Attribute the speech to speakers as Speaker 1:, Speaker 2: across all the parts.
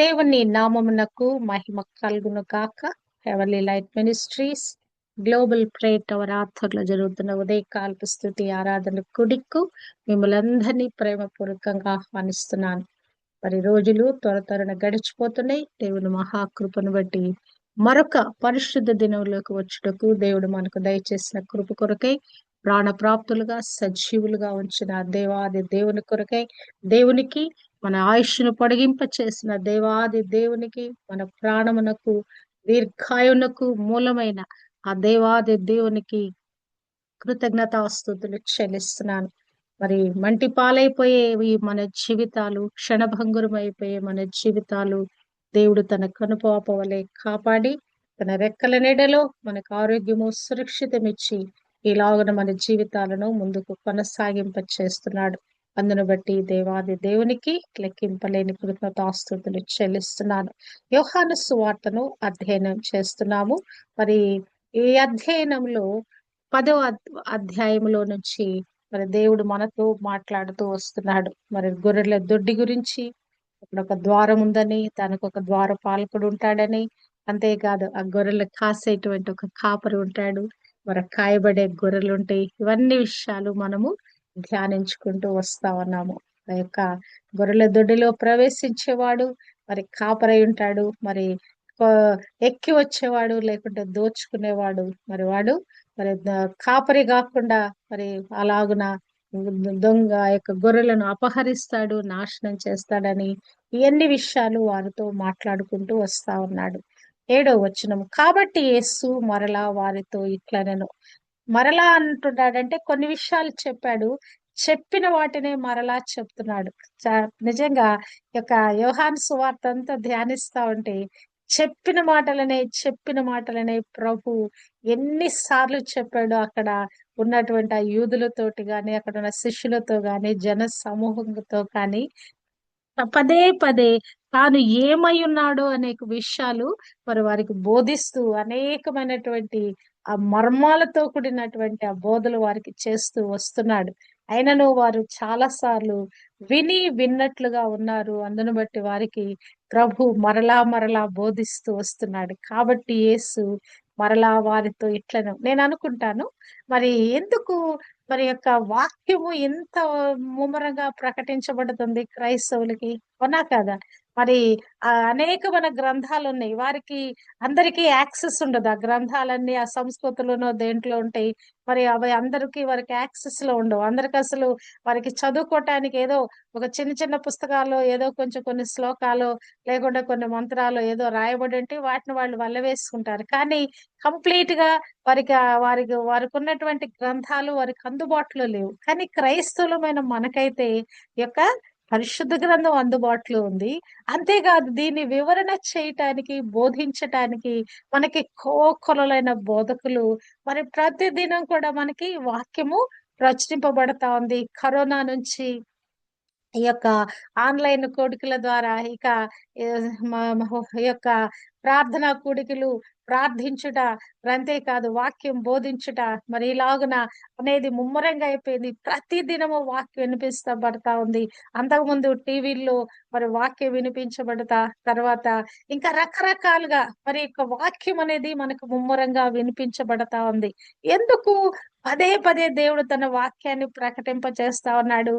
Speaker 1: దేవుని నామమునకు మహిమ కలుగును గాక. Heavenly light ministries global prayer tower ఆధ్వర్యంలో జరుగుతున్న ఉదయకాలపు స్తుతి ఆరాధన కుడికు మిమ్మల్ందరినీ ప్రేమపూర్వకంగా ఆహ్వానిస్తున్నాను. మరి రోజులు త్వర త్వరన గడిచిపోతున్నాయి. దేవుని మహాకృపను బట్టి మరొక పరిశుద్ధ దినంలోకి వచ్చుటకు దేవుడు మనకు దయచేసిన కృప కొరకై ప్రాణప్రాప్తులుగా సజీవులుగా ఉంచిన దేవాది దేవుని కొరకై దేవునికి మన ఆయుష్ను పొడిగింప చేసిన దేవాది దేవునికి మన ప్రాణమునకు దీర్ఘాయునకు మూలమైన ఆ దేవాది దేవునికి కృతజ్ఞతాస్తుతులు చెల్లిస్తున్నాను. మరి మంటి పాలైపోయేవి మన జీవితాలు, క్షణభంగురమైపోయే మన జీవితాలు దేవుడు తన కనుపాప వలె కాపాడి తన రెక్కల నీడలో మనకు ఆరోగ్యము సురక్షితమిచ్చి ఇలాగున మన జీవితాలను ముందుకు కొనసాగింప చేస్తున్నాడు. అందును బట్టి దేవాది దేవునికి లెక్కింపలేని కృతజ్ఞతాస్తుతులు చెల్లిస్తున్నాను. యోహాను సువార్తను అధ్యయనం చేస్తున్నాము. మరి ఈ అధ్యయనంలో 10వ అధ్యాయంలో నుంచి మరి దేవుడు మనతో మాట్లాడుతూ వస్తున్నాడు. మరి గొర్రెల దొడ్డి గురించి, అక్కడ ఒక ద్వారం ఉందని, దానికి ఒక ద్వారపాలకుడు ఉంటాడని, అంతేకాదు ఆ గొర్రెలు కాసేటువంటి ఒక కాపరి ఉంటాడు, మరి కాయబడే గొర్రెలు ఉంటాయి. ఇవన్నీ విషయాలు మనము ధ్యానించుకుంటూ వస్తా ఉన్నాము. ఆ యొక్క గొర్రెల దొడ్డిలో ప్రవేశించేవాడు మరి కాపరై ఉంటాడు. మరి ఆ, ఎక్కి వచ్చేవాడు లేకుంటే దోచుకునేవాడు మరి వాడు మరి కాపరి కాకుండా మరి అలాగున దొంగ ఆ యొక్క గొర్రెలను అపహరిస్తాడు, నాశనం చేస్తాడని ఇవన్నీ విషయాలు వారితో మాట్లాడుకుంటూ వస్తా ఉన్నాడు. 7వ వచనం, కాబట్టి యేసు మరలా వారితో ఇట్లనెను. మరలా అంటున్నాడంటే కొన్ని విషయాలు చెప్పాడు, చెప్పిన వాటినే మరలా చెప్తున్నాడు. నిజంగా ఈ యొక్క యోహాను సువార్త అంతా ధ్యానిస్తా ఉంటే చెప్పిన మాటలనే ప్రభు ఎన్నిసార్లు చెప్పాడో అక్కడ ఉన్నటువంటి ఆ యూదులతోటి గాని, అక్కడ ఉన్న శిష్యులతో గాని, జన సమూహంతో కానీ పదే పదే తాను ఏమై ఉన్నాడో అనేక విషయాలు మరి వారికి బోధిస్తూ అనేకమైనటువంటి ఆ మర్మాలతో కూడినటువంటి ఆ బోధలు వారికి చేస్తూ వస్తున్నాడు. అయినను వారు చాలా సార్లు విన్నట్లుగా ఉన్నారు. అందును బట్టి వారికి ప్రభు మరలా మరలా బోధిస్తూ వస్తున్నాడు. కాబట్టి యేసు మరలా వారితో ఇట్లను నేను అనుకుంటాను. మరి ఎందుకు మరి యొక్క వాక్యము ఎంత ముమ్మరంగా ప్రకటించబడుతుంది క్రైస్తవులకి, అవునా కదా? మరి అనేకమైన గ్రంథాలు ఉన్నాయి. వారికి అందరికీ యాక్సెస్ ఉండదు. ఆ గ్రంథాలన్నీ ఆ సంస్కృతిలోనో దేంట్లో ఉంటాయి. మరి అవి అందరికీ వారికి యాక్సెస్ లో ఉండవు. అందరికి అసలు వారికి చదువుకోవటానికి ఏదో ఒక చిన్న చిన్న పుస్తకాలు ఏదో కొంచెం కొన్ని శ్లోకాలు లేకుంటే కొన్ని మంత్రాలు ఏదో రాయబడి ఉంటే వాటిని వాళ్ళు వల్ల వేసుకుంటారు. కానీ కంప్లీట్ గా వారికి ఉన్నటువంటి గ్రంథాలు వారికి అందుబాటులో లేవు. కానీ క్రైస్తవులమైన మనకైతే ఈ యొక్క పరిశుద్ధ గ్రంథం అందుబాటులో ఉంది. అంతేకాదు దీన్ని వివరణ చేయటానికి, బోధించటానికి మనకి కోకొలలైన బోధకులు మరి ప్రతిదినం కూడా మనకి వాక్యము ప్రచురింపబడతా ఉంది. కరోనా నుంచి ఈ యొక్క ఆన్లైన్ కోడికల ద్వారా ఇక ఏ, ఈ యొక్క ప్రార్థనా కూడికలు ప్రార్థించుట, అంతేకాదు వాక్యం బోధించుట మరి ఇలాగున అనేది ముమ్మరంగా అయిపోయింది. ప్రతి దినము వాక్యం వినిపిస్తబడతా ఉంది. అంతకుముందు టీవీల్లో మరి వాక్యం వినిపించబడతా, తర్వాత ఇంకా రకరకాలుగా మరి యొక్క వాక్యం అనేది మనకు ముమ్మరంగా వినిపించబడతా ఉంది. ఎందుకు పదే పదే దేవుడు తన వాక్యాన్ని ప్రకటింప చేస్తా ఉన్నాడు?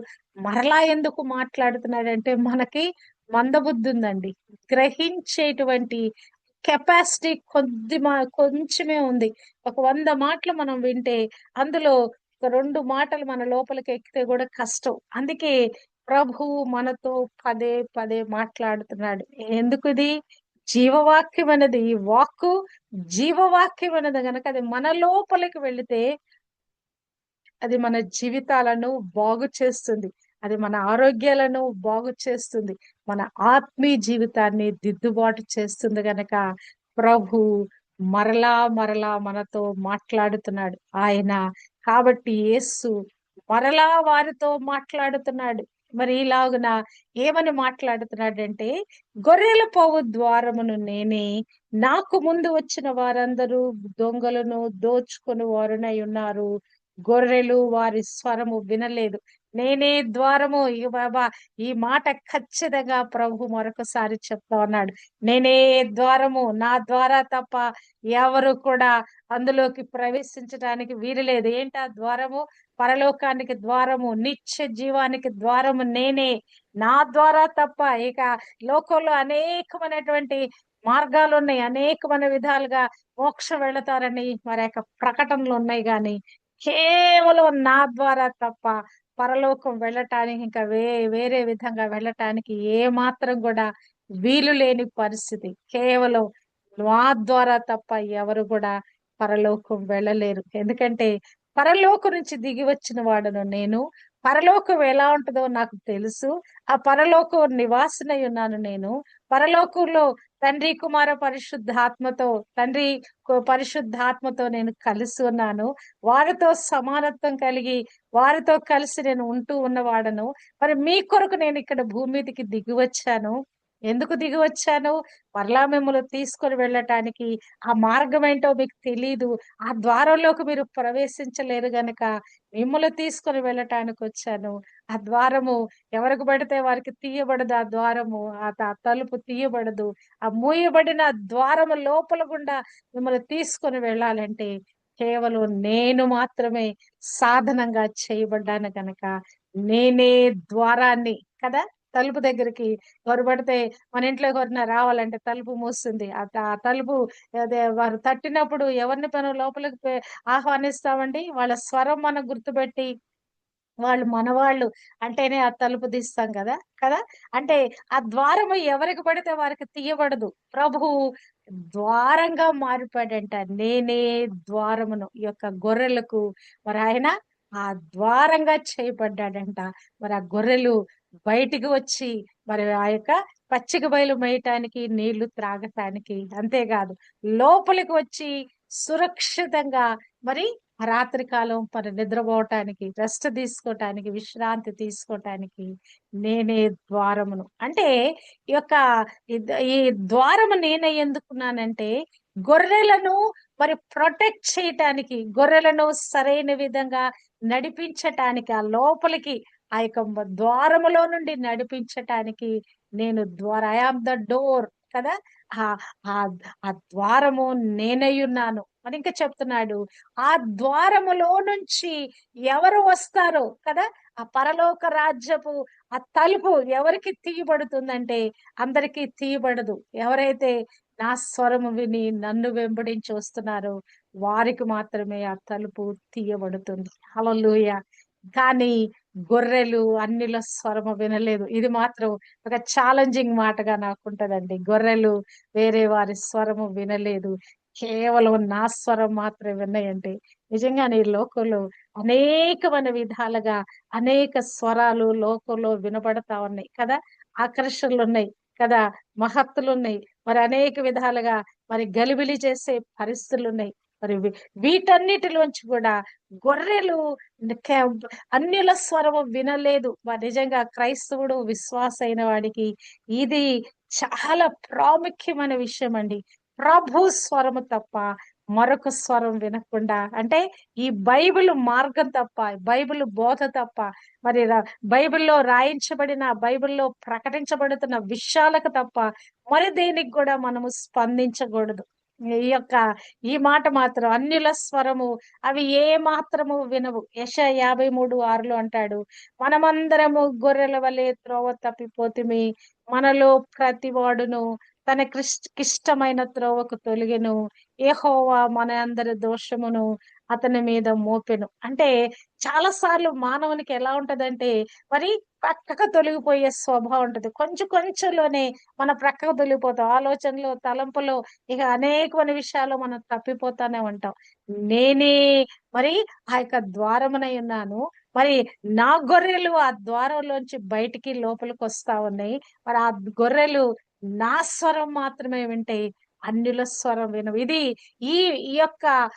Speaker 1: మరలా ఎందుకు మాట్లాడుతున్నాడంటే మనకి మందబుద్ధి ఉందండి. గ్రహించేటువంటి కెపాసిటీ కొంచెమే ఉంది. ఒక 100 మాటలు మనం వింటే అందులో ఒక 2 మాటలు మన లోపలికి ఎక్కితే కూడా కష్టం. అందుకే ప్రభువు మనతో పదే పదే మాట్లాడుతున్నాడు. ఎందుకు ఇది? జీవవాక్యం అనేది, ఈ వాక్కు జీవవాక్యం అనేది గనక అది మన లోపలికి వెళితే అది మన జీవితాలను బాగు చేస్తుంది. అది మన ఆరోగ్యాలను బాగు చేస్తుంది. మన ఆత్మీయ జీవితాన్ని దిద్దుబాటు చేస్తుంది గనక ప్రభు మరలా మరలా మనతో మాట్లాడుతున్నాడు ఆయన. కాబట్టి యేసు మరలా వారితో మాట్లాడుతున్నాడు. మరి ఇలాగున ఏమని మాట్లాడుతున్నాడంటే, గొర్రెల పోవు ద్వారమును నేనే, నాకు ముందు వచ్చిన వారందరూ దొంగలను దోచుకొని వారునై ఉన్నారు, గొర్రెలు వారి స్వరము వినలేదు. నేనే ద్వారము. ఇక బాబా, ఈ మాట ఖచ్చితంగా ప్రభు మరొకసారి చెప్తా ఉన్నాడు. నేనే ద్వారము, నా ద్వారా తప్ప ఎవరు కూడా అందులోకి ప్రవేశించడానికి వీలు లేదు. ఏంటి ఆ ద్వారము? పరలోకానికి ద్వారము, నిత్య జీవానికి ద్వారము నేనే. నా ద్వారా తప్ప ఇక లోకంలో అనేకమైనటువంటి మార్గాలు ఉన్నాయి, అనేకమైన విధాలుగా మోక్షం వెళతారని మరి యొక్క ప్రకటనలు ఉన్నాయి, గాని కేవలం నా ద్వారా తప్ప పరలోకం వెళ్ళటానికి ఇంకా వేరే విధంగా వెళ్ళటానికి ఏ మాత్రం కూడా వీలు లేని పరిస్థితి. కేవలం నా ద్వారా తప్ప ఎవరు కూడా పరలోకం వెళ్ళలేరు. ఎందుకంటే పరలోకం నుంచి దిగి వచ్చిన వాడను నేను. పరలోకం ఎలా ఉంటుందో నాకు తెలుసు. ఆ పరలోకం నివాసినై ఉన్నాను నేను. పరలోకంలో తండ్రి కుమార పరిశుద్ధాత్మతో, పరిశుద్ధాత్మతో నేను కలిసి ఉన్నాను. వారితో సమానత్వం కలిగి వారితో కలిసి నేను ఉంటూ ఉన్నవాడను. మరి మీ కొరకు నేను ఇక్కడ భూమి మీదకి దిగి వచ్చాను. ఎందుకు దిగి వచ్చాను? మరలా మిమ్మల్ని తీసుకొని వెళ్ళటానికి. ఆ మార్గం ఏంటో మీకు తెలీదు. ఆ ద్వారంలోకి మీరు ప్రవేశించలేరు గనక మిమ్మల్ని తీసుకొని వెళ్ళటానికి వచ్చాను. ఆ ద్వారము ఎవరికి పడితే వారికి తీయబడదు. ఆ ద్వారము, ఆ తలుపు తీయబడదు. ఆ మూయబడిన ద్వారము లోపల గుండా మిమ్మల్ని తీసుకొని వెళ్ళాలంటే కేవలం నేను మాత్రమే సాధనంగా చేయబడ్డాను గనక నేనే ద్వారాన్ని కదా. తలుపు దగ్గరికి ఎవరు పడితే మన ఇంట్లో ఎవరైనా రావాలంటే తలుపు మూస్తుంది. ఆ తలుపు అదే వారు తట్టినప్పుడు ఎవరిని మనం లోపలికి ఆహ్వానిస్తామండి? వాళ్ళ స్వరం మనం గుర్తుపెట్టి వాళ్ళు మనవాళ్ళు అంటేనే ఆ తలుపు తీస్తాం కదా కదా. అంటే ఆ ద్వారము ఎవరికి పడితే వారికి తీయబడదు. ప్రభువు ద్వారంగా మారిపోయాడంట. నేనే ద్వారమును, ఈ యొక్క గొర్రెలకు మరి ఆయన ఆ ద్వారంగా చేయబడ్డాడంట. మరి ఆ గొర్రెలు బయటికి వచ్చి మరి ఆ యొక్క పచ్చిక బయలు మేయటానికి, నీళ్లు త్రాగటానికి, అంతేకాదు లోపలికి వచ్చి సురక్షితంగా మరి ఆ రాత్రి కాలం మరి నిద్రపోవటానికి, రెస్ట్ తీసుకోవటానికి, విశ్రాంతి తీసుకోవటానికి నేనే ద్వారమును. అంటే ఈ యొక్క ఈ ద్వారము నేనే ఎందుకున్నానంటే గొర్రెలను మరి ప్రొటెక్ట్ చేయటానికి, గొర్రెలను సరైన విధంగా నడిపించటానికి, ఆ లోపలికి ఆ యొక్క ద్వారములో నుండి నడిపించటానికి నేను ఐ ఆమ్ ద డోర్ కదా. ఆ ఆ ఆ ద్వారము నేనై ఉన్నాను అని ఇంకా చెప్తున్నాడు. ఆ ద్వారములో నుంచి ఎవరు వస్తారో కదా, ఆ పరలోక రాజ్యపు ఆ తలుపు ఎవరికి తీయబడుతుందంటే అందరికీ తీయబడదు. ఎవరైతే నా స్వరము విని నన్ను వెంబడించి వస్తున్నారో వారికి మాత్రమే ఆ తలుపు తీయబడుతుంది. హల్లెలూయా. కానీ గొర్రెలు అన్నిల స్వరము వినలేదు. ఇది మాత్రం ఒక ఛాలెంజింగ్ మాటగా నాకుంటదండి. గొర్రెలు వేరే వారి స్వరము వినలేదు. కేవలం నా స్వరం మాత్రమే విన్నాయండి. నిజంగానే ఈ లోకంలో అనేకమైన విధాలుగా అనేక స్వరాలు లోకంలో వినబడతా ఉన్నాయి కదా. ఆకర్షణలు ఉన్నాయి కదా, మహత్తులు ఉన్నాయి. మరి అనేక విధాలుగా మరి గలిబిలి చేసే పరిస్థితులు ఉన్నాయి. మరి వీటన్నిటిలోంచి కూడా గొర్రెలు కే- అన్యుల స్వరము వినలేదు. మరి నిజంగా క్రైస్తవుడు విశ్వాస అయిన వాడికి ఇది చాలా ప్రాముఖ్యమైన విషయం అండి. ప్రభు స్వరము తప్ప మరొక స్వరం వినకుండా, అంటే ఈ బైబిల్ మార్గం తప్ప, బైబిల్ బోధ తప్ప, మరి బైబిల్లో రాయించబడిన, బైబిల్లో ప్రకటించబడుతున్న విషయాలకు తప్ప మరి దేనికి కూడా మనము స్పందించకూడదు. ఈ యొక్క ఈ మాట మాత్రం అన్యుల స్వరము అవి ఏ మాత్రము వినవు. యెషయా 53:6 అంటాడు, మనమందరము గొర్రెల వలె త్రోవ తప్పిపోతిమి, మనలో ప్రతివాడును తన కిష్టమైన త్రోవకు తొలగెను, యెహోవా మన అందరి దోషమును అతని మీద మోపెను. అంటే చాలా సార్లు మానవునికి ఎలా ఉంటదంటే మరి ప్రక్కకు తొలగిపోయే స్వభావం ఉంటది. కొంచెం కొంచెంలోనే మన ప్రక్కకు తొలగిపోతాం. ఆలోచనలో, తలంపులో, ఇక అనేకమైన విషయాల్లో మనం తప్పిపోతానే ఉంటాం. నేనే మరి ఆ యొక్క ద్వారమునై ఉన్నాను. మరి నా గొర్రెలు ఆ ద్వారంలోంచి బయటికి లోపలికి వస్తా ఉన్నాయి. మరి ఆ గొర్రెలు నా స్వరం మాత్రమే వింటాయి, అన్యుల స్వరం వినవు. ఇది ఈ ఈ యొక్క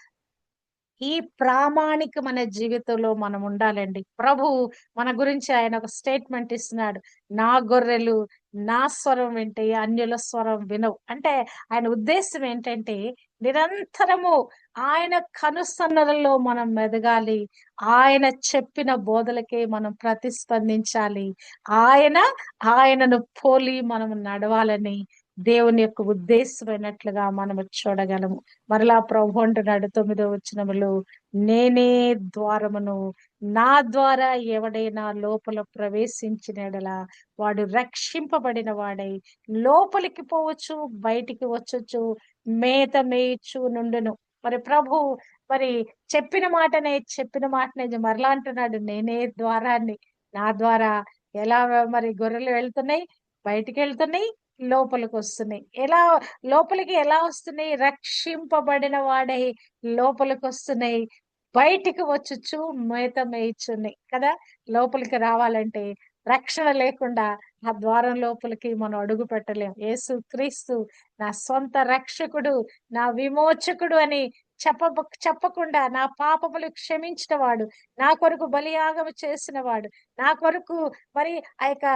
Speaker 1: ఈ ప్రామాణికమైన జీవితంలో మనం ఉండాలండి. ప్రభు మన గురించి ఆయన ఒక స్టేట్మెంట్ ఇస్తున్నాడు. నా గొర్రెలు నా స్వరం వింటాయి, అన్యుల స్వరం వినవు. అంటే ఆయన ఉద్దేశం ఏంటంటే నిరంతరము ఆయన కనుసన్నలలో మనం మెదగాలి. ఆయన చెప్పిన బోధలకే మనం ప్రతిస్పందించాలి. ఆయన ఆయనను పోలి మనం నడవాలని దేవుని యొక్క ఉద్దేశమైనట్లుగా మనము చూడగలము. మరలా ప్రభు అంటున్నాడు 9వ వచనములో, నేనే ద్వారమును, నా ద్వారా ఎవడైనా లోపల ప్రవేశించిన యెడల వాడు రక్షింపబడిన వాడై లోపలికి పోవచ్చు, బయటికి వచ్చొచ్చు, మేత మేయచ్చు నుండును. మరి ప్రభు మరి చెప్పిన మాటనే మరలా అంటున్నాడు, నేనే ద్వారాన్ని. నా ద్వారా ఎలా మరి గొర్రెలు వెళ్తున్నాయి, బయటికి వెళ్తున్నాయి, లోపలికి వస్తున్నాయి. లోపలికి ఎలా వస్తున్నాయి? రక్షింపబడిన వాడై లోపలికి వస్తున్నాయి. బయటికి వచ్చుచు మేత మేయిచున్నాయి కదా. లోపలికి రావాలంటే రక్షణ లేకుండా ఆ ద్వారం లోపలికి మనం అడుగు పెట్టలేం. యేసు క్రీస్తు నా సొంత రక్షకుడు, నా విమోచకుడు అని చెప్పకుండా నా పాపములు క్షమించిన వాడు, నా కొరకు బలియాగము చేసిన వాడు, నా కొరకు మరి ఆ యొక్క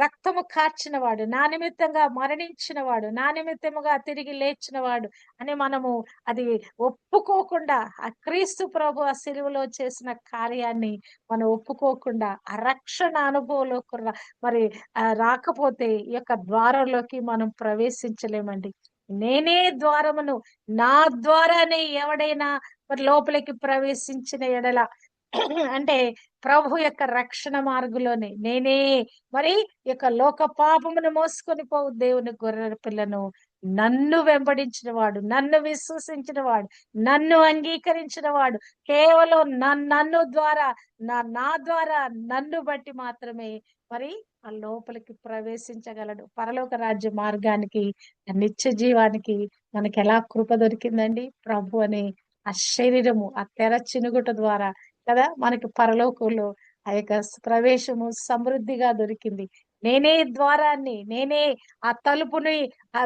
Speaker 1: రక్తము కార్చిన వాడు, నా నిమిత్తంగా మరణించిన వాడు, నా నిమిత్తముగా తిరిగి లేచిన వాడు అని మనము అది ఒప్పుకోకుండా, ఆ క్రీస్తు ప్రభు ఆ సిలువలో చేసిన కార్యాన్ని మనం ఒప్పుకోకుండా ఆ రక్షణ అనుభవంలోకి మరి రాకపోతే ఈ యొక్క ద్వారంలోకి మనం ప్రవేశించలేమండి. నేనే ద్వారమును, నా ద్వారానే ఎవడైనా మరి లోపలికి ప్రవేశించిన ఎడల అంటే ప్రభు యొక్క రక్షణ మార్గంలోనే నేనే మరి యొక్క లోక పాపమును మోసుకొని పోవు దేవుని గొర్రెల పిల్లను, నన్ను వెంబడించిన వాడు, నన్ను విశ్వసించిన వాడు, నన్ను అంగీకరించిన వాడు కేవలం నన్ను ద్వారా నా ద్వారా నన్ను బట్టి మాత్రమే మరి ఆ లోపలికి ప్రవేశించగలడు. పరలోక రాజ్య మార్గానికి, ఆ నిత్య జీవానికి మనకి ఎలా కృప దొరికిందండి? ప్రభు అనే ఆ శరీరము, ఆ తెర చినుగుట ద్వారా కదా మనకి పరలోకంలో ఆ యొక్క ప్రవేశము సమృద్ధిగా దొరికింది. నేనే ద్వారాన్ని, నేనే ఆ తలుపుని,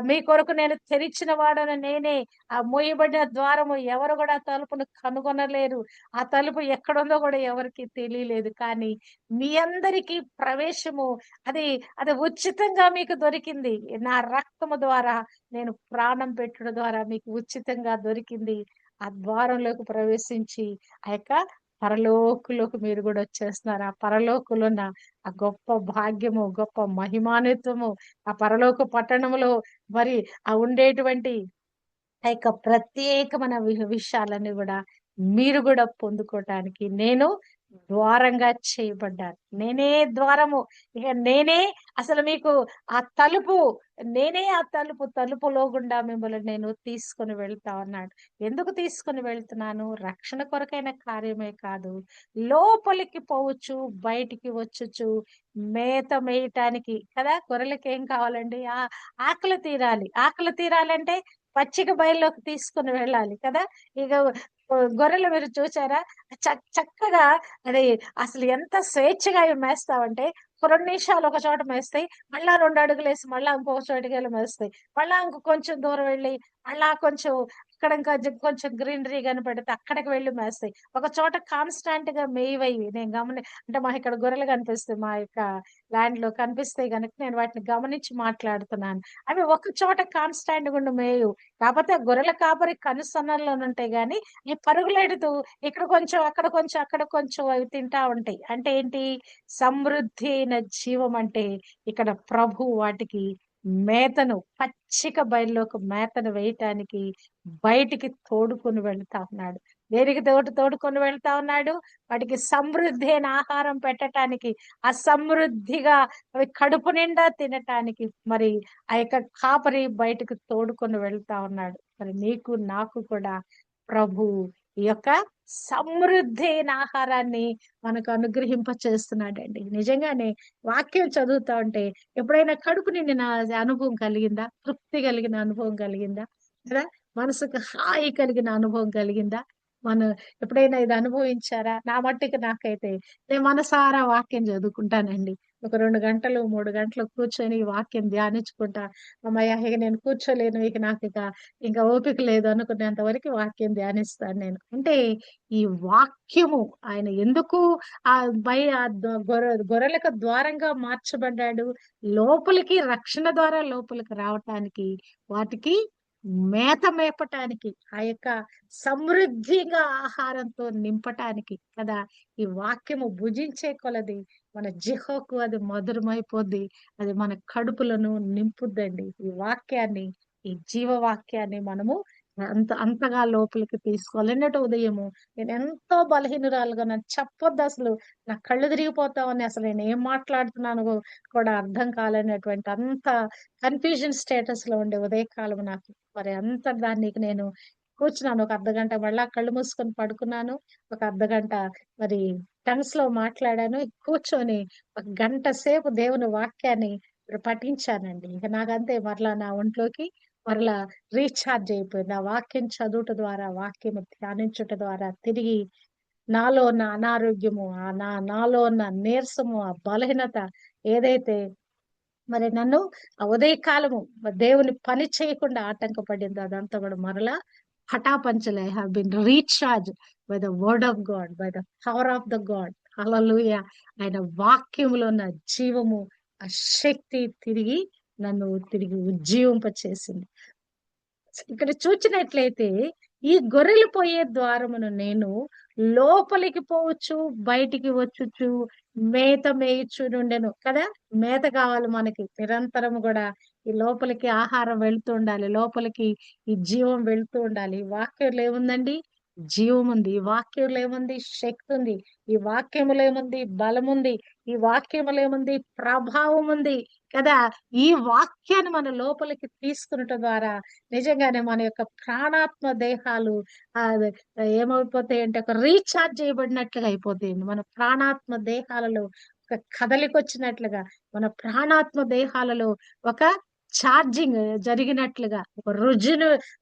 Speaker 1: మీ కొరకు నేను తెరిచిన వాడను నేనే. ఆ మూయబడిన ద్వారము ఎవరు కూడా ఆ తలుపును కనుగొనలేరు. ఆ తలుపు ఎక్కడుందో కూడా ఎవరికి తెలియలేదు. కానీ మీ అందరికీ ప్రవేశము అది అది ఉచితంగా మీకు దొరికింది. నా రక్తము ద్వారా, నేను ప్రాణం పెట్టుడు ద్వారా మీకు ఉచితంగా దొరికింది. ఆ ద్వారంలోకి ప్రవేశించి ఆ యొక్క పరలోకులోకి మీరు కూడా వచ్చేస్తున్నారు. ఆ పరలోకులో ఉన్న ఆ గొప్ప భాగ్యము, గొప్ప మహిమాన్వితము, ఆ పరలోక పట్టణములో మరి ఆ ఉండేటువంటి ఆ యొక్క ప్రత్యేకమైన విషయాలన్నీ కూడా మీరు కూడా పొందుకోవటానికి నేను ద్వారంగా చేయబడ్డాను. నేనే ద్వారము. ఇక నేనే అసలు మీకు ఆ తలుపు, నేనే ఆ తలుపులో గుండా మిమ్మల్ని నేను తీసుకొని వెళ్తా అన్నాడు. ఎందుకు తీసుకొని వెళ్తున్నాను? రక్షణ కొరకైన కార్యమే కాదు, లోపలికి పోవచ్చు, బయటికి వచ్చుచు మేత మేయటానికి కదా. గొర్రెలకి ఏం కావాలండి? ఆకలి తీరాలి. ఆకలి తీరాలంటే పచ్చిక బయల్లోకి తీసుకొని వెళ్ళాలి కదా. ఇక గొర్రెలు మీరు చూసారా? చక్కగా అది అసలు ఎంత స్వేచ్ఛగా అవి మేస్తావంటే, ఒక 2 నిమిషాలు ఒక చోట మేస్తాయి. మళ్ళా 2 అడుగులేసి మళ్ళా ఇంకో చోటుకెళ్ళి మేస్తాయి. మళ్ళా ఇంక కొంచెం దూరం వెళ్ళి మళ్ళా కొంచెం అక్కడ ఇంకా కొంచెం గ్రీనరీ కనపడితే అక్కడికి వెళ్ళి మేస్తాయి. ఒక చోట కాన్స్టాంట్ గా మేయవయి నేను అంటే మా ఇక్కడ గొర్రెలు కనిపిస్తాయి. మా యొక్క ల్యాండ్ లో కనిపిస్తాయి గనుక నేను వాటిని గమనించి మాట్లాడుతున్నాను. అవి ఒక చోట కాన్స్టాంట్ గా మేయు. కాకపోతే ఆ గొర్రెల కాపరి కనుసన్నల్లోనుంటాయి గాని ఈ పరుగులెడుతూ ఇక్కడ కొంచెం, అక్కడ కొంచెం, అక్కడ కొంచెం అవి తింటా ఉంటాయి. అంటే ఏంటి? సమృద్ధి అయిన జీవం అంటే ఇక్కడ ప్రభు వాటికి మేతను, పచ్చిక బయల్లోకి మేతను వేయటానికి బయటికి తోడుకొని వెళ్తా ఉన్నాడు. దేనికి తోడుకొని వెళ్తా ఉన్నాడు? వాటికి సమృద్ధి అయిన ఆహారం పెట్టటానికి, ఆ సమృద్ధిగా అవి కడుపు నిండా తినటానికి మరి ఆ యొక్క కాపరి బయటకు తోడుకొని వెళ్తా ఉన్నాడు. మరి నీకు నాకు కూడా ప్రభు ఈ యొక్క సమృద్ధి అయిన ఆహారాన్ని మనకు అనుగ్రహింప చేస్తున్నాడండి. నిజంగానే వాక్యం చదువుతా ఉంటే ఎప్పుడైనా కడుపు నిండిన అనుభవం కలిగిందా? తృప్తి కలిగిన అనుభవం కలిగిందా? కదా. మనసుకు హాయి కలిగిన అనుభవం కలిగిందా? మనం ఎప్పుడైనా ఇది అనుభవించారా? నా మట్టికి నాకైతే నేను మనసారా వాక్యం చదువుకుంటానండి. ఒక 2 గంటలు 3 గంటలు కూర్చొని ఈ వాక్యం ధ్యానించుకుంటా. అమ్మయ్య ఇక నేను కూర్చోలేను, ఇక నాకు ఇంకా ఓపిక లేదు అనుకునేంత వరకు వాక్యం ధ్యానిస్తాను నేను. అంటే ఈ వాక్యము ఆయన ఎందుకు ఆ గొర్రెలకు ద్వారంగా మార్చబడ్డాడు? లోపలికి రక్షణ ద్వారా లోపలికి రావటానికి, వాటికి మేత మేపటానికి, ఆ యొక్క సమృద్ధిగా ఆహారంతో నింపటానికి కదా. ఈ వాక్యము భుజించే కొలది మన జిహోకు అది మధురమైపోద్ది. అది మన కడుపులను నింపుద్దండి. ఈ వాక్యాన్ని, ఈ జీవవాక్యాన్ని మనము అంతగా లోపలికి తీసుకోవాలి. నిన్నటి ఉదయము నేను ఎంతో బలహీనురాలుగా, నన్ను చెప్పొద్దు అసలు, నా కళ్ళు తిరిగిపోతామని, అసలు నేను ఏం మాట్లాడుతున్నాను కూడా అర్థం కాలేనటువంటి అంత కన్ఫ్యూజన్ స్టేటస్ లో ఉండే ఉదయకాలం నాకు. మరి అంత దానికి నేను కూర్చున్నాను ఒక అర్ధగంట, మళ్ళా కళ్ళు మూసుకొని పడుకున్నాను. ఒక అర్ధగంట మరి టంగ్స్ లో మాట్లాడాను. కూర్చొని ఒక గంట సేపు దేవుని వాక్యాన్ని పఠించానండి. ఇక నాకంతే మరలా నా ఒంట్లోకి మరలా రీఛార్జ్ అయిపోయింది. ఆ వాక్యం చదువుట ద్వారా, వాక్యం ధ్యానించుట ద్వారా తిరిగి నాలో ఉన్న అనారోగ్యము, నాలో ఉన్న నీరసము, ఆ బలహీనత ఏదైతే మరి నన్ను ఆ ఉదయకాలము దేవుని పని చేయకుండా ఆటంకపడింది, అదంతా కూడా మరలా పటాపంచలే. I have been recharge by the word of God, by the power of the God. Hallelujah. ఆయన వాక్యములో ఉన్న జీవము, ఆ శక్తి తిరిగి ఉజ్జీవింప చేసింది. ఇక్కడ చూచినట్లయితే ఈ గొర్రెలు పోయే ద్వారమును నేను లోపలికి పోవచ్చు, బయటికి వచ్చుచు మేత మేయచ్చు నుండెను కదా. మేత కావాలి మనకి నిరంతరం కూడా. ఈ లోపలికి ఆహారం వెళ్తూ ఉండాలి, లోపలికి ఈ జీవం వెళ్తూ ఉండాలి. ఈ వాక్యంలో ఏముందండి? జీవం ఉంది. ఈ వాక్యంలో ఏముంది? శక్తి ఉంది. ఈ వాక్యములో ఏముంది? బలం ఉంది. ఈ వాక్యములో ఏముంది? ప్రభావం ఉంది కదా. ఈ వాక్యాన్ని మన లోపలికి తీసుకున్నట ద్వారా నిజంగానే మన యొక్క ప్రాణాత్మ దేహాలు ఆ ఏమైపోతాయి అంటే ఒక రీఛార్జ్ చేయబడినట్లుగా అయిపోతాయండి. మన ప్రాణాత్మ దేహాలలో ఒక కదలిక వచ్చినట్లుగా, మన ప్రాణాత్మ దేహాలలో ఒక ఛార్జింగ్ జరిగినట్లుగా, ఒక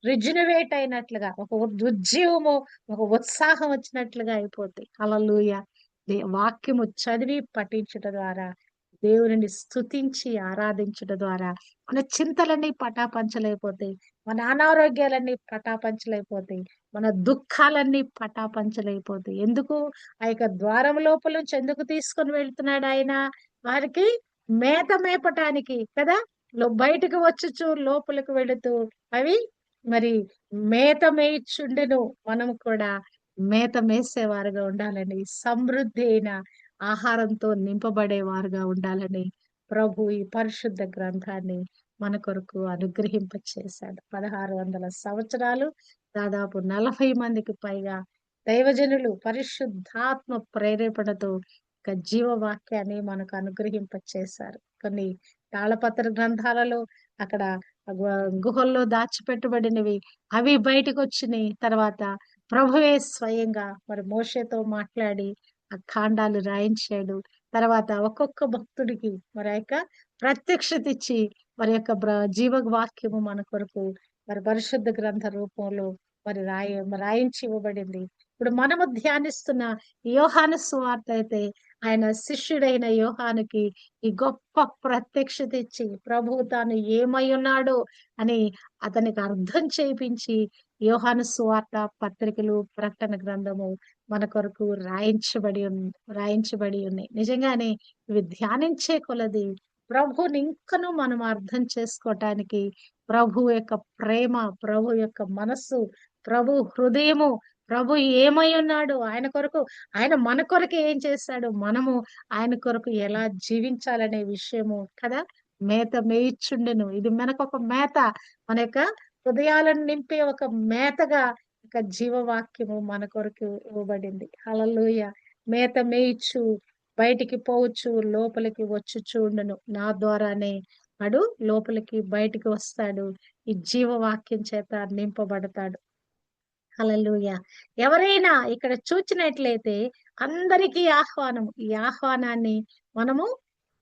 Speaker 1: రిజునవేట్ అయినట్లుగా, ఒక ఉజ్జీవము, ఒక ఉత్సాహం వచ్చినట్లుగా అయిపోతాయి. హల్లెలూయా. వాక్యము చదివి పఠించుట ద్వారా, దేవుని స్తుతించి ఆరాధించుట ద్వారా మన చింతలన్నీ పటాపంచలైపోతాయి, మన అనారోగ్యాలన్నీ పటాపంచలైపోతాయి, మన దుఃఖాలన్నీ పటాపంచలైపోతాయి. ఎందుకు? ఆ యొక్క ద్వారం లోపల నుంచి ఎందుకు తీసుకొని వెళ్తున్నాడు ఆయన? వారికి మేత మేపటానికి కదా. బయటకు వచ్చుచు లోపలికి వెళుతూ అవి మరి మేత మేయిచుండెను. మనం కూడా మేత మేసేవారుగా ఉండాలని, సమృద్ధి అయిన ఆహారంతో నింపబడేవారుగా ఉండాలని ప్రభు ఈ పరిశుద్ధ గ్రంథాన్ని మన కొరకు అనుగ్రహింప చేశాడు. 1600 సంవత్సరాలు, దాదాపు 40 మందికి పైగా దైవజనులు పరిశుద్ధాత్మ ప్రేరేపణతో ఒక జీవవాక్యాన్ని మనకు అనుగ్రహింప చేశారు. కొన్ని తాళపత్ర గ్రంథాలలో అక్కడ గుహల్లో దాచిపెట్టబడినవి అవి బయటకు వచ్చినాయి. తర్వాత ప్రభువే స్వయంగా మరి మోషేతో మాట్లాడి ఆ కాండాలు రాయించాడు. తర్వాత ఒక్కొక్క భక్తుడికి మరి యొక్క ప్రత్యక్షత ఇచ్చి మరి యొక్క జీవ వాక్యము మన కొరకు మరి పరిశుద్ధ గ్రంథ రూపంలో మరి రాయించి ఇవ్వబడింది. ఇప్పుడు మనము ధ్యానిస్తున్న యోహాను సువార్త అయితే ఆయన శిష్యుడైన యోహానుకి ఈ గొప్ప ప్రత్యక్షత ఇచ్చి ప్రభువు తాను ఏమై ఉన్నాడో అని అతనికి అర్థం చేయించి యోహాను సువార్త పత్రికలు, ప్రకటన గ్రంథము మన కొరకు రాయించబడి ఉన్నాయి. నిజంగానే ఇవి ధ్యానించే కొలది ప్రభుని ఇంకను మనం అర్థం చేసుకోవటానికి, ప్రభు యొక్క ప్రేమ, ప్రభు యొక్క మనస్సు, ప్రభు హృదయము, ప్రభు ఏమై ఉన్నాడు, ఆయన కొరకు, ఆయన మన కొరకు ఏం చేశాడు, మనము ఆయన కొరకు ఎలా జీవించాలనే విషయము కదా. మేత మేయిచుండెను. ఇది మనకు ఒక మేత, మన యొక్క హృదయాలను నింపే ఒక మేతగా ఒక జీవవాక్యము మన కొరకు ఇవ్వబడింది. హల్లెలూయా. మేత మేయిచ్చు బయటికి పోవచ్చు, లోపలికి వచ్చు చూడను. నా ద్వారానే వాడు లోపలికి బయటికి వస్తాడు, ఈ జీవవాక్యం చేత నింపబడతాడు. హల్లెలూయా. ఎవరైనా ఇక్కడ చూచినట్లయితే అందరికీ ఆహ్వానం. ఈ ఆహ్వానాన్ని మనము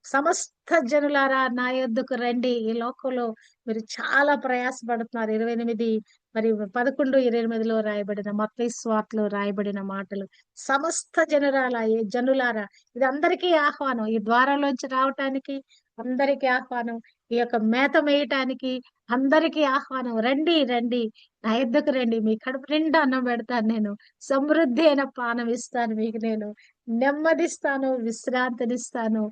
Speaker 1: సమస్త జనులారా నా యొద్దకు రండి. ఈ లోకంలో మీరు చాలా ప్రయాసపడుతున్నారు. 28 మరి 11, 28లో రాయబడిన మత్తయి సువార్తలో రాయబడిన మాటలు. సమస్త జనులారా ఇది అందరికీ ఆహ్వానం. ఈ ద్వారంలోంచి రావటానికి అందరికీ ఆహ్వానం. ఈ యొక్క మేత మేయటానికి అందరికీ ఆహ్వానం. రండి, రండి. నా యొద్దకు రండి. మీ కడుపు నిండా అన్నం పెడతాను నేను. సమృద్ధి అయిన పానం ఇస్తాను మీకు నేను. నెమ్మదిస్తాను, విశ్రాంతినిస్తాను.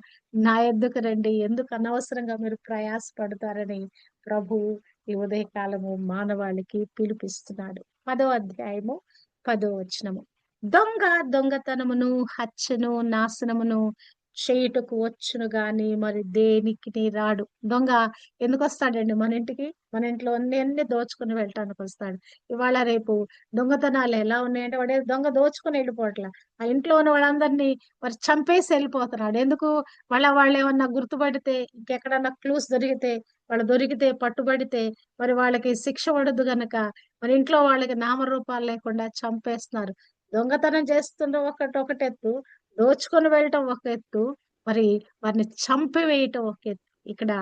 Speaker 1: నా యొద్దకు రండి. ఎందుకు అనవసరంగా మీరు ప్రయాసపడతారని ప్రభు ఈ ఉదయకాలము మానవాళికి పిలిపిస్తున్నాడు. 10వ అధ్యాయము 10వ వచనము. దొంగ దొంగతనమును, హత్యను, నాశనమును చేయుటకు వచ్చును గాని మరి దేనికి రాడు. దొంగ ఎందుకు వస్తాడండి మన ఇంటికి? మన ఇంట్లో అన్ని దోచుకుని వెళ్ళటానికి వస్తాడు. ఇవాళ రేపు దొంగతనాలు ఎలా ఉన్నాయంటే వాడే దొంగ దోచుకుని వెళ్ళిపోవట్లా. ఆ ఇంట్లో ఉన్న వాళ్ళందరినీ మరి చంపేసి వెళ్ళిపోతున్నాడు. ఎందుకు? వాళ్ళు ఏమన్నా గుర్తుపడితే, ఇంకెక్కడన్నా క్లూస్ దొరికితే, వాళ్ళు దొరికితే, పట్టుబడితే మరి వాళ్ళకి శిక్ష పడదు గనక మరి ఇంట్లో వాళ్ళకి నామరూపాలు లేకుండా చంపేస్తున్నారు. దొంగతనం చేస్తుండడం ఒకటి ఎత్తు, దోచుకొని వెళ్ళటం ఒక ఎత్తు, మరి వారిని చంపివేయటం ఒక ఎత్తు. ఇక్కడ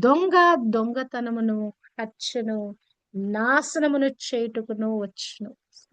Speaker 1: దొంగ దొంగతనమును, హత్యను, నాశనమును చేయుటకును వచ్చును.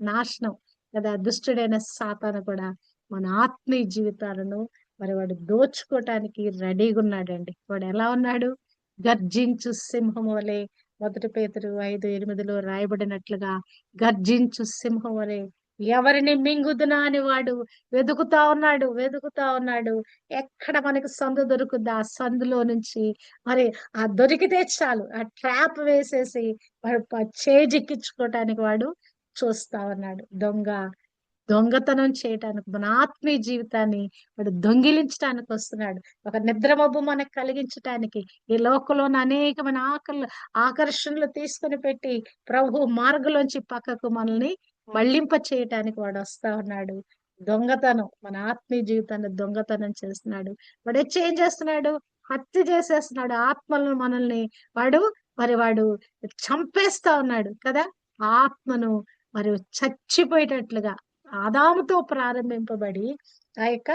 Speaker 1: నాశనం కదా, దుష్టుడైన సాతాను కూడా మన ఆత్మీయ జీవితాలను మరి వాడు దోచుకోవటానికి రెడీగా ఉన్నాడండి. వాడు ఎలా ఉన్నాడు? గర్జించు సింహం వలె. 1 పేతురు 5:8లో రాయబడినట్లుగా గర్జించు సింహం వలె ఎవరిని మింగుదునా అని వాడు వెతుకుతా ఉన్నాడు. ఎక్కడ మనకి సందు దొరుకుద్దా? ఆ సందులో నుంచి మరి ఆ దొరికితే చాలు ఆ ట్రాప్ వేసేసి వాడు చేజిక్కించుకోవటానికి వాడు చూస్తా ఉన్నాడు. దొంగతనం చేయటానికి, మన ఆత్మీయ జీవితాన్ని వాడు దొంగిలించడానికి వస్తున్నాడు. ఒక నిద్రమబ్బు మనకు కలిగించటానికి, ఈ లోకంలోని అనేకమైన ఆకర్షణలు తీసుకుని పెట్టి ప్రభు మార్గంలోంచి పక్కకు మనల్ని మళ్లింప చేయటానికి వాడు వస్తా ఉన్నాడు. దొంగతనం, మన ఆత్మీయ జీవితాన్ని దొంగతనం చేస్తున్నాడు. వాడు వచ్చి ఏం చేస్తున్నాడు? హత్య చేసేస్తున్నాడు ఆత్మలను. మనల్ని వాడు చంపేస్తా ఉన్నాడు కదా. ఆత్మను మరి చచ్చిపోయేటట్లుగా ఆదాముతో ప్రారంభింపబడి ఆ యొక్క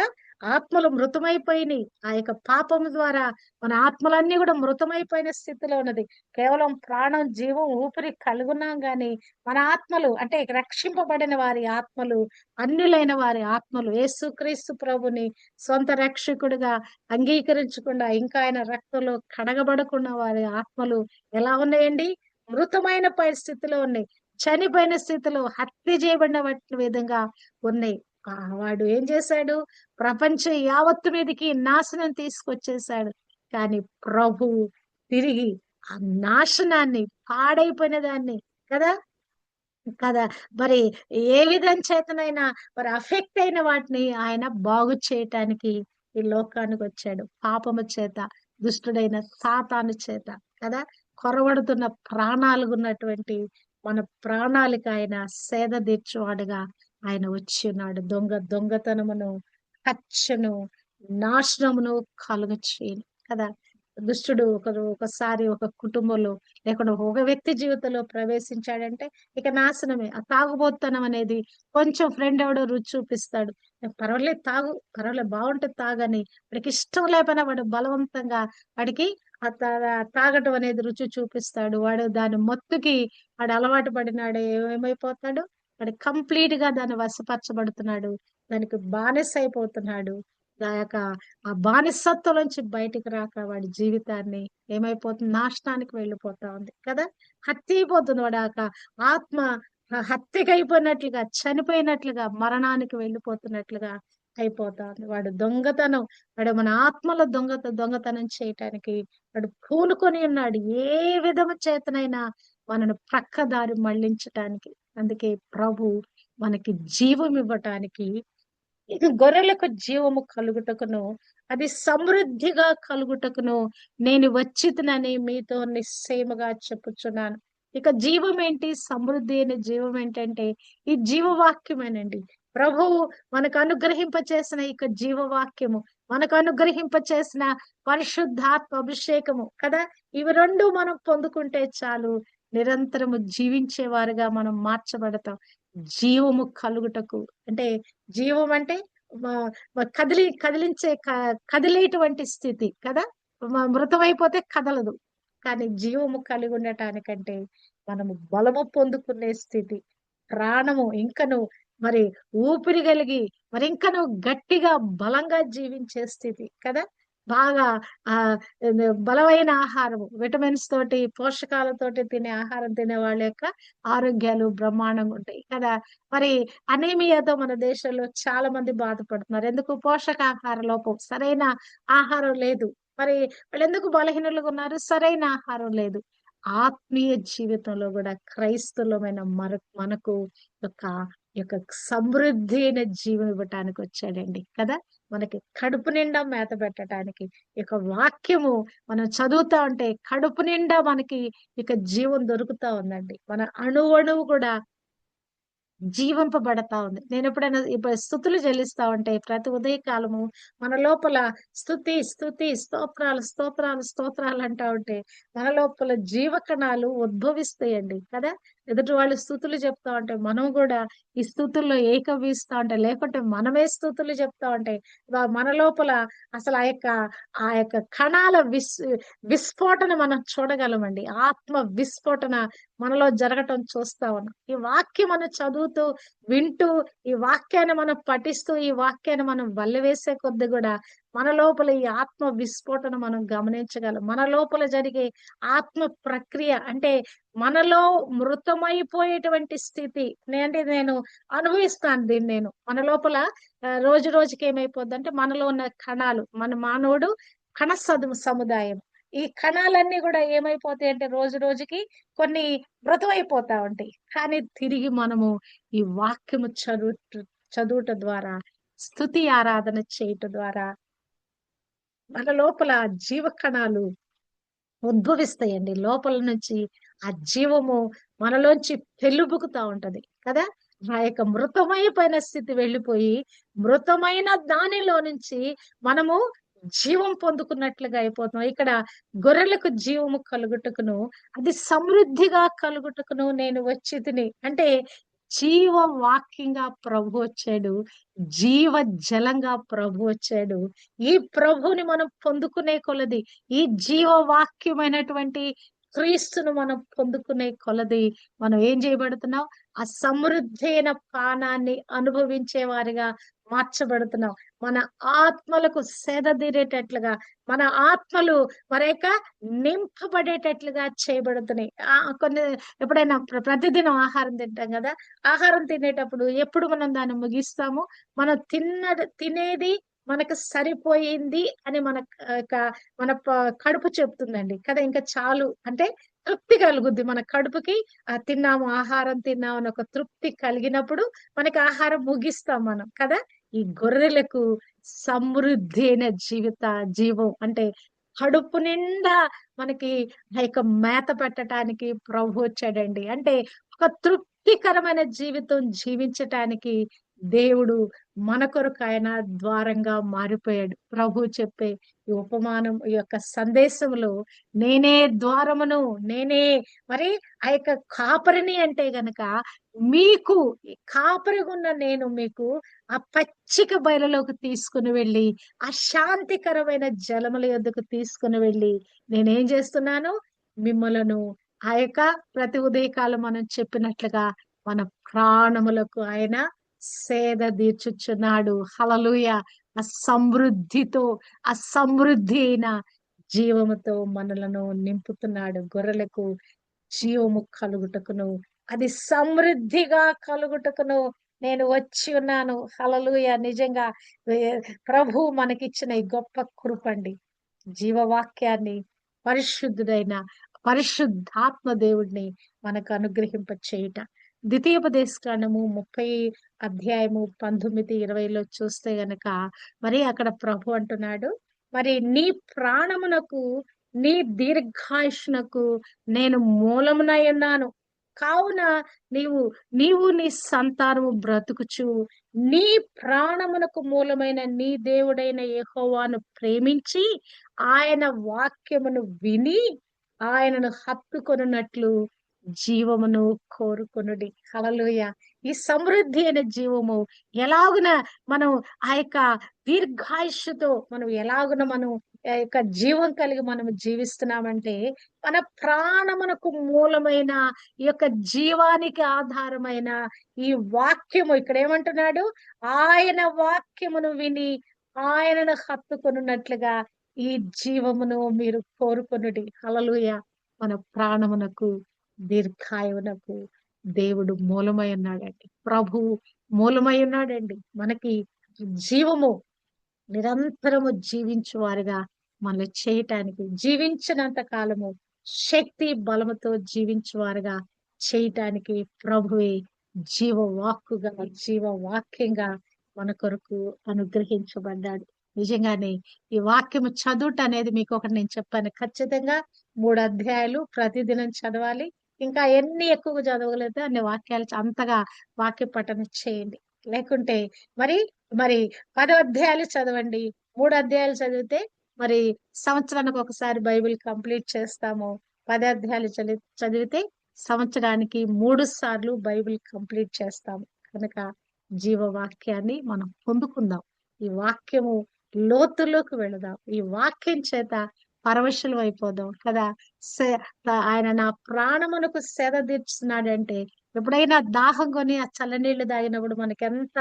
Speaker 1: ఆత్మలు మృతమైపోయినాయి. ఆ యొక్క పాపం ద్వారా మన ఆత్మలన్నీ కూడా మృతమైపోయిన స్థితిలో ఉన్నది. కేవలం ప్రాణం, జీవం, ఊపిరి కలుగున్నాం గాని మన ఆత్మలు అంటే రక్షింపబడిన వారి ఆత్మలు, అన్యులైన వారి ఆత్మలు యేసుక్రీస్తు ప్రభుని సొంత రక్షకుడిగా అంగీకరించకుండా, ఇంకా ఆయన రక్తంలో కడగబడకుండా వారి ఆత్మలు ఎలా ఉన్నాయండి? మృతమైన పరిస్థితిలో ఉన్నాయి. చనిపోయిన స్థితిలో, హత్య చేయబడిన విధంగా ఉన్నాయి. వాడు ఏం చేశాడు? ప్రపంచం యావత్తు మీదకి నాశనం తీసుకొచ్చేసాడు. కానీ ప్రభువు తిరిగి ఆ నాశనాన్ని, పాడైపోయిన దాన్ని కదా కదా మరి ఏ విధం చేతనైనా మరి అఫెక్ట్ అయిన వాటిని ఆయన బాగు చేయటానికి ఈ లోకానికి వచ్చాడు. పాపము చేత, దుష్టుడైన సాతాను చేత కదా కొరవడుతున్న ప్రాణాలు ఉన్నటువంటి మన ప్రాణాలకు ఆయన సేద తీర్చువాడుగా ఆయన వచ్చి ఉన్నాడు. దొంగతనమును, హత్యను, నాశనమును కలుగచేయను కదా. దుష్టుడు ఒకసారి ఒక కుటుంబంలో లేకుండా ఒక వ్యక్తి జీవితంలో ప్రవేశించాడంటే ఇక నాశనమే. ఆ తాగుబోతనం అనేది కొంచెం ఫ్రెండ్ ఎవడో రుచి చూపిస్తాడు, పర్వాలేదు తాగు, పర్వాలేదు బాగుంటుంది తాగని, వాడికి ఇష్టం లేకపోయినా వాడు బలవంతంగా వాడికి ఆ తాగటం అనేది రుచి చూపిస్తాడు. వాడు దాని మత్తుకి వాడు అలవాటు పడినాడు. ఏమైపోతాడు? వాడు కంప్లీట్ గా దాన్ని వశపరచబడుతున్నాడు, దానికి బానిస అయిపోతున్నాడు. ఆ బానిసత్వం నుంచి బయటికి రాక వాడి జీవితాన్ని ఏమైపోతుంది? నాశనానికి వెళ్ళిపోతా ఉంది కదా. హత్య అయిపోతుంది వాడు. ఆత్మ హత్యకి అయిపోయినట్లుగా, చనిపోయినట్లుగా, మరణానికి వెళ్ళిపోతున్నట్లుగా అయిపోతా ఉంది. వాడు మన ఆత్మలో దొంగతనం చేయటానికి వాడు పూనుకొని ఉన్నాడు. ఏ విధము చేతనైనా మనను ప్రక్కదారి మళ్లించటానికి. అందుకే ప్రభు మనకి జీవం ఇవ్వటానికి, ఇది గొర్రెలకు జీవము కలుగుటకును, అది సమృద్ధిగా కలుగుటకును నేను వచ్చితినని మీతో నిశ్చయముగా చెప్పుచున్నాను. ఇక జీవం ఏంటి? సమృద్ధి అయిన జీవం ఏంటంటే ఈ జీవవాక్యమేనండి. ప్రభువు మనకు అనుగ్రహింప చేసిన ఇక జీవవాక్యము, మనకు అనుగ్రహింప చేసిన పరిశుద్ధాత్మ అభిషేకము కదా. ఇవి రెండు మనం పొందుకుంటే చాలు, నిరంతరము జీవించే వారుగా మనం మార్చబడతాం. జీవము కలుగుటకు అంటే జీవం అంటే కదిలించే కదిలేటువంటి స్థితి కదా. మృతమైపోతే కదలదు. కానీ జీవము కలిగి ఉండటానికంటే మనము బలము పొందుకునే స్థితి, ప్రాణము ఇంకను మరి ఊపిరి కలిగి మరి ఇంకను గట్టిగా బలంగా జీవించే స్థితి కదా. బాగా ఆ బలమైన ఆహారం, విటమిన్స్ తోటి పోషకాలతోటి తినే ఆహారం తినే వాళ్ళ యొక్క ఆరోగ్యాలు బ్రహ్మాండంగా ఉంటాయి కదా. మరి అనీమియాతో మన దేశంలో చాలా మంది బాధపడుతున్నారు. ఎందుకు? పోషకాహార లోపం, సరైన ఆహారం లేదు. మరి వాళ్ళు ఎందుకు బలహీనులుగా ఉన్నారు? సరైన ఆహారం లేదు. ఆత్మీయ జీవితంలో కూడా క్రైస్తవులమైన మనకు యొక్క యొక్క సమృద్ధి అయిన జీవం ఇవ్వటానికి వచ్చాడండి కదా. మనకి కడుపు నిండా మేత పెట్టడానికి ఇక వాక్యము మనం చదువుతా ఉంటే కడుపు నిండా మనకి ఇక జీవం దొరుకుతా ఉందండి. మన అణువణువు కూడా జీవింపబడతా ఉంది. నేను ఎప్పుడైనా ఇప్పుడు స్తుతులు చెల్లిస్తా ఉంటే ప్రతి ఉదయకాలము మన లోపల స్తుతి స్తుతి స్తోత్రాలు స్తోత్రాలు స్తోత్రాలు అంటా ఉంటే మన లోపల జీవకణాలు ఉద్భవిస్తాయండి కదా. ఎదుటి వాళ్ళు స్తుతులు చెప్తా ఉంటే మనం కూడా ఈ స్తుతుల్లో ఏకీభవిస్తా ఉంటే, లేకుంటే మనమే స్తుతులు చెప్తా ఉంటే మన లోపల అసలు ఆ యొక్క కణాల విస్ఫోటన మనం చూడగలమండి. ఆత్మ విస్ఫోటన మనలో జరగటం చూస్తా ఉన్నాం. ఈ వాక్యం మనం చదువుతూ వింటూ ఈ వాక్యాన్ని మనం పఠిస్తూ ఈ వాక్యాన్ని మనం వల్లెవేసే కొద్ది కూడా మన లోపల ఈ ఆత్మ విస్ఫోటన మనం గమనించగలం. మన లోపల జరిగే ఆత్మ ప్రక్రియ అంటే మనలో మృతమైపోయేటువంటి స్థితి. అంటే నేను అనుభవిస్తాను దీన్ని. నేను మన లోపల రోజు రోజుకి ఏమైపోద్ది అంటే మనలో ఉన్న కణాలు, మన మానవుడు కణ సముదాయం. ఈ కణాలన్నీ కూడా ఏమైపోతాయి అంటే రోజు రోజుకి కొన్ని మృతమైపోతా ఉంటాయి. కానీ తిరిగి మనము ఈ వాక్యము చదువుట ద్వారా, స్తుతి ఆరాధన చేయటం ద్వారా మన లోపల జీవ కణాలు ఉద్భవిస్తాయండి. లోపల నుంచి ఆ జీవము మనలోంచి పెళ్ళుబుకుతా ఉంటది కదా. ఆ యొక్క మృతమైపోయిన స్థితి వెళ్ళిపోయి మృతమైన దానిలో నుంచి మనము జీవం పొందుకున్నట్లుగా అయిపోతున్నాం. ఇక్కడ గొర్రెలకు జీవము కలుగుటకును అది సమృద్ధిగా కలుగుటకును నేను వచ్చి తిని అంటే జీవ వాక్యంగా ప్రభు వచ్చాడు. జీవ జలంగా ప్రభు వచ్చాడు. ఈ ప్రభుని మనం పొందుకునే కొలది, ఈ జీవ వాక్యమైనటువంటి క్రీస్తును మనం పొందుకునే కొలది మనం ఏం చేయబడుతున్నాం? ఆ సమృద్ధి అయిన పానాన్ని అనుభవించే వారిగా మార్చబడుతున్నాం. మన ఆత్మలకు సేదతీరేటట్లుగా, మన ఆత్మలు మరేక నింపబడేటట్లుగా చేయబడుతున్నాయి. కొన్ని ఎప్పుడైనా ప్రతిదినం ఆహారం తింటాం కదా. ఆహారం తినేటప్పుడు ఎప్పుడు మనం దాన్ని ముగిస్తాము? మనం తినేది మనకు సరిపోయింది అని మన కడుపు చెప్తుందండి కదా. ఇంకా చాలు అంటే తృప్తి కలుగుద్ది మన కడుపుకి. తిన్నాము, ఆహారం తిన్నాము అని ఒక తృప్తి కలిగినప్పుడు మనకి ఆహారం ముగిస్తాం మనం కదా. ఈ గొర్రెలకు సమృద్ధి అయిన జీవం అంటే కడుపు నిండా మనకి ఆ యొక్క మేత పెట్టడానికి ప్రభు వచ్చాడండి. అంటే ఒక తృప్తికరమైన జీవితం జీవించటానికి దేవుడు మన కొరకు ఆయన ద్వారంగా మారిపోయాడు. ప్రభు చెప్పే ఈ ఉపమానం, ఈ యొక్క సందేశంలో నేనే ద్వారమును, నేనే మరి ఆ యొక్క కాపరిని అంటే గనక మీకు కాపరిగా ఉన్న నేను మీకు ఆ పచ్చిక బయలులోకి తీసుకుని వెళ్ళి ఆ శాంతికరమైన జలముల యొద్దకు తీసుకుని వెళ్ళి నేనేం చేస్తున్నాను? మిమ్మలను ఆ యొక్క ప్రతి ఉదయకాలం మనం చెప్పినట్లుగా మన ప్రాణములకు ఆయన సేద తీర్చుచున్నాడు. హల్లెలూయా. ఆ సమృద్ధితో, ఆ సమృద్ధి అయిన జీవముతో మనలను నింపుతున్నాడు. గొర్రెలకు జీవము కలుగుటకును అది సమృద్ధిగా కలుగుటకును నేను వచ్చి ఉన్నాను. హల్లెలూయా. నిజంగా ప్రభు మనకిచ్చిన ఈ గొప్ప కృపండి. జీవవాక్యాన్ని పరిశుద్ధుడైన పరిశుద్ధాత్మ దేవుడిని మనకు అనుగ్రహింప చేయుట. ద్వితీయోపదేశకాండము 30 అధ్యాయము 19-20లో చూస్తే గనక మరి అక్కడ ప్రభు అంటున్నాడు, మరి నీ ప్రాణమునకు నీ దీర్ఘాయుష్నకు నేను మూలమునై ఉన్నాను. కావున నీవు నీవు నీ సంతానము బ్రతుకుచు నీ ప్రాణమునకు మూలమైన నీ దేవుడైన యెహోవాను ప్రేమించి ఆయన వాక్యమును విని ఆయనను హత్తుకొనున్నట్లు జీవమును కోరుకొనుడి. హల్లెలూయా! ఈ సమృద్ధి అయిన జీవము ఎలాగున మనం ఆ యొక్క దీర్ఘాయుష్షుతో మనం ఎలాగున మనం ఆ యొక్క జీవం కలిగి మనం జీవిస్తున్నామంటే, మన ప్రాణమునకు మూలమైన ఈ యొక్క జీవానికి ఆధారమైన ఈ వాక్యము ఇక్కడేమంటున్నాడు? ఆయన వాక్యమును విని ఆయనను హత్తుకొనున్నట్లుగా ఈ జీవమును మీరు కోరుకొనుడి. హల్లెలూయా! మన ప్రాణమునకు దీర్ఘాయువునకు దేవుడు మూలమై ఉన్నాడండి. ప్రభువు మూలమై ఉన్నాడండి. మనకి జీవము నిరంతరము జీవించు వారిగా మనల్ని చేయటానికి జీవించినంత కాలము శక్తి బలముతో జీవించు వారుగా చేయటానికి ప్రభువే జీవవాక్కుగా జీవవాక్యంగా మన కొరకు అనుగ్రహించబడ్డాడు. నిజంగానే ఈ వాక్యము చదువుట అనేది మీకు ఒకటి నేను చెప్పాను. ఖచ్చితంగా 3 అధ్యాయాలు ప్రతిదినం చదవాలి. ఇంకా ఎన్ని ఎక్కువగా చదవగలిగితే అన్ని వాక్యాలు అంతగా వాక్య పఠనం చేయండి. లేకుంటే మరి మరి 10 అధ్యాయాలు చదవండి. 3 అధ్యాయాలు చదివితే మరి సంవత్సరానికి ఒకసారి బైబిల్ కంప్లీట్ చేస్తాము. 10 అధ్యాయాలు చదివితే సంవత్సరానికి 3 సార్లు బైబిల్ కంప్లీట్ చేస్తాము. కనుక జీవవాక్యాన్ని మనం పొందుకుందాం. ఈ వాక్యము లోతులోకి వెళదాం. ఈ వాక్యం చేత పరవశులం అయిపోదాం కదా. సె- ఆయన నా ప్రాణమునకు సేద తీర్చున్నాడంటే ఎప్పుడైనా దాహం కొని ఆ చల్లనీళ్లు తాగినప్పుడు మనకి ఎంత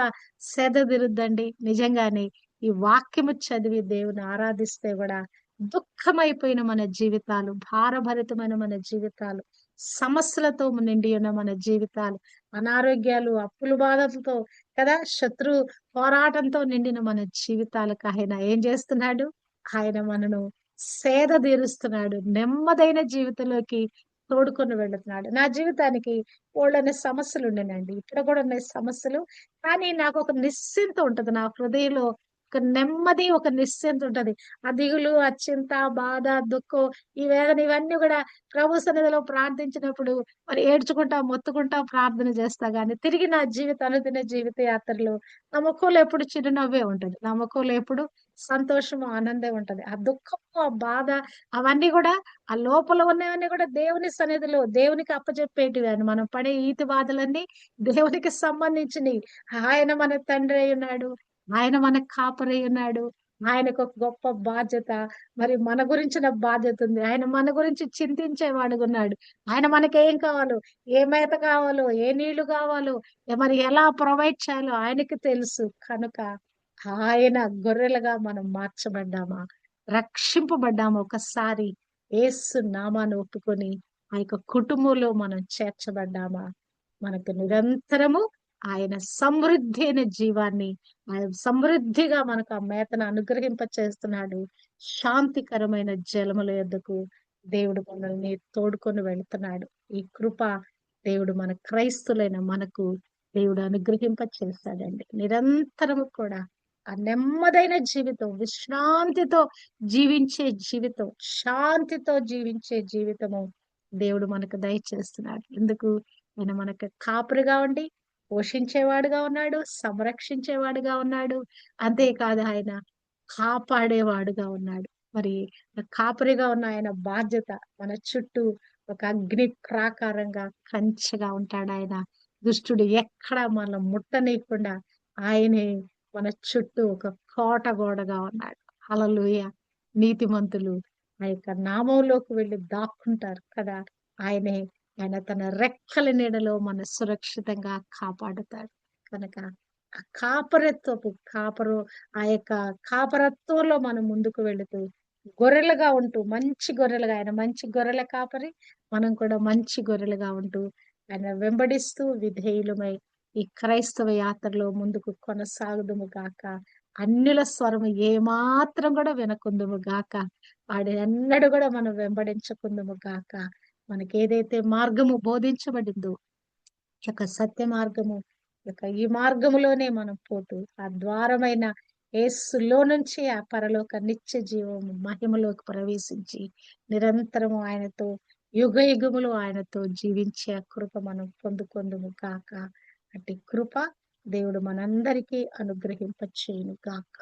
Speaker 1: సేద తీరుద్దండి. నిజంగానే ఈ వాక్యము చదివి దేవుని ఆరాధిస్తే కూడా దుఃఖమైపోయిన మన జీవితాలు, భారభరితమైన మన జీవితాలు, సమస్యలతో నిండి ఉన్న మన జీవితాలు, అనారోగ్యాలు, అప్పుల బాధలతో కదా, శత్రు పోరాటంతో నిండిన మన జీవితాలకు ఆయన ఏం చేస్తున్నాడు? ఆయన మనను సేద తీరుస్తున్నాడు. నెమ్మదైన జీవితంలోకి తోడుకొని వెళ్తున్నాడు. నా జీవితానికి బోలెడన్ని సమస్యలు ఉండేనండి. ఇప్పుడు కూడా ఉన్నాయి సమస్యలు. కానీ నాకు ఒక నిశ్చింత ఉంటది. నా హృదయంలో ఒక నెమ్మది, ఒక నిశ్చింత ఉంటది. ఆ దిగులు, ఆ చింత, బాధ, దుఃఖం, ఈ వేదన ఇవన్నీ కూడా ప్రభు సన్నిధిలో ప్రార్థించినప్పుడు మరి ఏడ్చుకుంటా, మొత్తుకుంటా ప్రార్థన చేస్తా గానీ తిరిగి నా అనుదిన జీవిత యాత్రలో నా ముఖంలో ఎప్పుడు చిరునవ్వే ఉంటది. నా ముఖంలో ఎప్పుడు సంతోషము, ఆనందం ఉంటది. ఆ దుఃఖము, ఆ బాధ అవన్నీ కూడా ఆ లోపల ఉన్నవన్నీ కూడా దేవుని సన్నిధిలో దేవునికి అప్పచెప్పేటివి అని. మనం పడే ఈతి బాధలన్నీ దేవునికి సంబంధించినవి. ఆయన మన తండ్రి అయి ఉన్నాడు. ఆయన మన కాపరి అయి ఉన్నాడు. ఆయనకు ఒక గొప్ప బాధ్యత, మరి మన గురించిన బాధ్యత ఉంది. ఆయన మన గురించి చింతించేవాడుగా ఉన్నాడు. ఆయన మనకేం కావాలో, ఏ మేత కావాలో, ఏ నీళ్లు కావాలో, మరి ఎలా ప్రొవైడ్ చేయాలో ఆయనకి తెలుసు. కనుక ఆయన గొర్రెలుగా మనం మార్చబడ్డామా, రక్షింపబడ్డామా, ఒకసారి యేసు నామాన్ని ఒప్పుకొని ఆ యొక్క కుటుంబంలో మనం చేర్చబడ్డామా, మనకు నిరంతరము ఆయన సమృద్ధి అయిన జీవాన్ని, ఆయన సమృద్ధిగా మనకు ఆ మేతను అనుగ్రహింప చేస్తున్నాడు. శాంతికరమైన జలముల యొద్దకు దేవుడు మనల్ని తోడుకొని వెళ్తున్నాడు. ఈ కృప దేవుడు మన క్రైస్తులైన మనకు దేవుడు అనుగ్రహింప చేస్తాడండి. నిరంతరము కూడా ఆ నెమ్మదైన జీవితం, విశ్రాంతితో జీవించే జీవితం, శాంతితో జీవించే జీవితము దేవుడు మనకు దయచేస్తున్నాడు. ఎందుకు? ఆయన మనకు కాపురిగా ఉండి పోషించేవాడుగా ఉన్నాడు, సంరక్షించేవాడుగా ఉన్నాడు. అంతేకాదు ఆయన కాపాడేవాడుగా ఉన్నాడు. మరి కాపరిగా ఉన్న ఆయన బాధ్యత మన చుట్టూ ఒక అగ్ని ప్రాకారంగా కంచెగా ఉంటాడు ఆయన. దుష్టుడు ఎక్కడ మనం ముట్టనీయకుండా ఆయనే మన చుట్టూ ఒక కోట గోడగా ఉన్నాడు. హల్లెలూయా! నీతిమంతులు ఆ యొక్క నామంలోకి వెళ్ళి దాక్కుంటారు కదా. ఆయనే ఆయన తన రెక్కల నీడలో మన సురక్షితంగా కాపాడుతాడు. కనుక ఆ కాపరు ఆ యొక్క కాపరత్వంలో మనం ముందుకు వెళుతూ గొర్రెలుగా ఉంటూ మంచి గొర్రెలుగా, ఆయన మంచి గొర్రెల కాపరి, మనం కూడా మంచి గొర్రెలుగా ఉంటూ ఆయన వెంబడిస్తూ విధేయులమై ఈ క్రైస్తవ యాత్రలో ముందుకు కొనసాగుదుము గాక. అన్యుల స్వరము ఏమాత్రం కూడా వినకుందుము గాక. వాడి ఎన్నడూ కూడా మనం వెంబడించకుందుము గాక. మనకి ఏదైతే మార్గము బోధించబడిందో, ఈ యొక్క సత్య మార్గము, ఈ మార్గములోనే మనం పోతూ ఆ ద్వారమైన యేసులో నుంచి ఆ పరలోక నిత్య జీవము మహిమలోకి ప్రవేశించి నిరంతరము ఆయనతో యుగ యుగములు ఆయనతో జీవించే ఆ కృప మనం పొందుకొందుము గాక. అట్టి కృప దేవుడు మనందరికీ అనుగ్రహింప చేయును గాక.